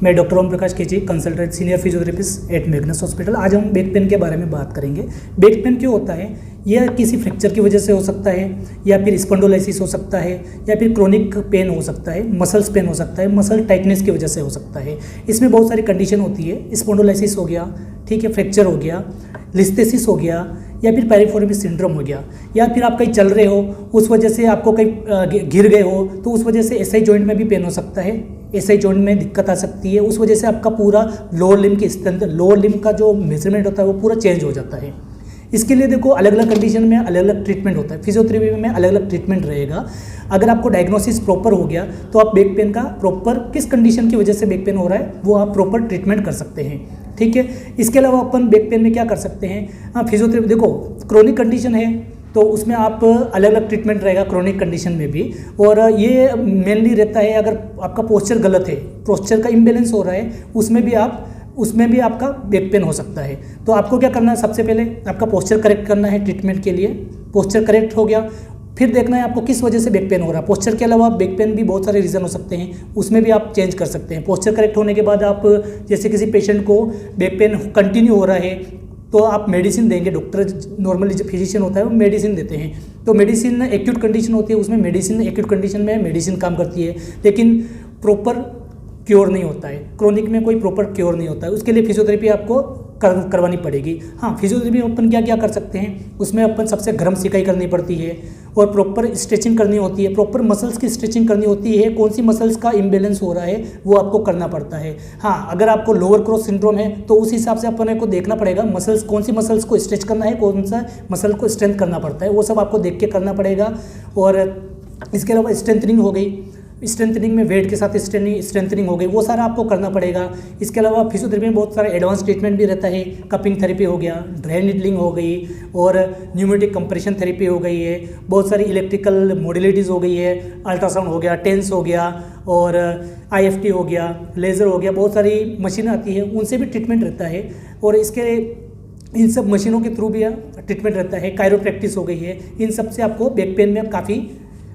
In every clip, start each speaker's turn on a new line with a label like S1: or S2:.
S1: मैं doctor Om Prakash K G, consultant senior physiotherapist at Magnus hospital. आज हम बैक पेन के बारे में बात करेंगे। बैक पेन क्यों होता है? यह किसी फ्रैक्चर की वजह से हो सकता है, या फिर स्पॉन्डिलोलिसिस हो सकता है, या फिर क्रोनिक पेन हो सकता है, मसल्स पेन हो सकता है, मसल टाइटनेस की वजह से हो सकता है। इसमें बहुत सारी कंडीशन होती है। स्पॉन्डिलोलिसिस हो गया, ठीक है, फ्रैक्चर हो गया, लिस्थेसिस हो गया, या फिर पेरिफेरल सिंड्रोम हो गया, या फिर आप कहीं चल रहे हो उस वजह से आपको कहीं गिर गए हो तो उस वजह से एसआई जॉइंट में भी पेन हो सकता है, एसआई जॉइंट में दिक्कत आ सकती है। उस वजह से आपका पूरा लोअर लिम्ब की स्ट्रेंथ, लोअर लिम्ब का जो मेजरमेंट होता है वो पूरा चेंज हो जाता है। इसके लिए देखो अलग अलग कंडीशन में अलग अलग ट्रीटमेंट होता है। फिजियोथेरेपी में अलग अलग ट्रीटमेंट रहेगा। अगर आपको डायग्नोसिस प्रॉपर हो गया तो आप बैक पेन का प्रॉपर किस कंडीशन की वजह से बैक पेन हो रहा है वो आप प्रॉपर ट्रीटमेंट कर सकते हैं, ठीक है। इसके अलावा अपन बैक पेन में क्या कर सकते हैं? फिजियोथेरेपी देखो क्रोनिक कंडीशन है तो उसमें आप अलग अलग ट्रीटमेंट रहेगा क्रोनिक कंडीशन में भी। और ये मेनली रहता है अगर आपका पोस्चर गलत है, पोस्चर का इम्बैलेंस हो रहा है, उसमें भी आपका बैक पेन हो सकता है। तो आपको क्या करना है? सबसे पहले आपका पोस्चर करेक्ट करना है ट्रीटमेंट के लिए। पोस्चर करेक्ट हो गया, फिर देखना है आपको किस वजह से बैक पेन हो रहा है। पोस्चर के अलावा बैक पेन भी बहुत सारे रीज़न हो सकते हैं, उसमें भी आप चेंज कर सकते हैं। पोस्चर करेक्ट होने के बाद आप जैसे किसी पेशेंट को बैक पेन कंटिन्यू हो रहा है तो आप मेडिसिन देंगे। डॉक्टर नॉर्मली जो फिजिशियन होता है वो मेडिसिन देते हैं। तो मेडिसिन एक्यूट कंडीशन होती है, उसमें मेडिसिन एक्यूट कंडीशन में मेडिसिन काम करती है, लेकिन प्रॉपर क्योर नहीं होता है। क्रोनिक में कोई प्रॉपर क्योर नहीं होता है, उसके लिए फिजियोथेरेपी आपको करवानी पड़ेगी। हाँ, फिजियोथेरेपी में अपन क्या क्या कर सकते हैं? उसमें अपन सबसे गर्म सिकाई करनी पड़ती है और प्रॉपर स्ट्रेचिंग करनी होती है, प्रॉपर मसल्स की स्ट्रेचिंग करनी होती है। कौन सी मसल्स का इम्बैलेंस हो रहा है वो आपको करना पड़ता है। हाँ, अगर आपको लोअर क्रॉस सिंड्रोम है तो उस हिसाब से अपने को देखना पड़ेगा मसल्स, कौन सी मसल्स को स्ट्रेच करना है, कौन सा मसल को स्ट्रेंथ करना पड़ता है, वो सब आपको देख के करना पड़ेगा। और इसके अलावा स्ट्रेंथनिंग हो गई, स्ट्रेंथनिंग में वेट के साथ स्ट्रेंथनिंग हो गई, वो सारा आपको करना पड़ेगा। इसके अलावा फिजियोथेरेपी में बहुत सारा एडवांस ट्रीटमेंट भी रहता है। कपिंग थेरेपी हो गया, ड्राई नीडलिंग हो गई, और न्यूमेटिक कंप्रेशन थेरेपी हो गई है, बहुत सारी इलेक्ट्रिकल मॉड्यूलिटीज़ हो गई है, अल्ट्रासाउंड हो गया, टेंस हो गया, और आईएफटी हो गया, लेज़र हो गया, बहुत सारी मशीन आती है, उनसे भी ट्रीटमेंट रहता है। और इन सब मशीनों के थ्रू भी ट्रीटमेंट रहता है। कायरोप्रैक्टिस हो गई है, इन सब से आपको बैक पेन में काफ़ी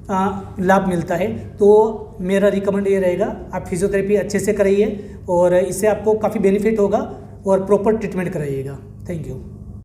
S1: लाभ मिलता है। तो मेरा रिकमेंड ये रहेगा आप फिजियोथेरेपी अच्छे से कराइए और इससे आपको काफ़ी बेनिफिट होगा और प्रॉपर ट्रीटमेंट कराइएगा। Thank you.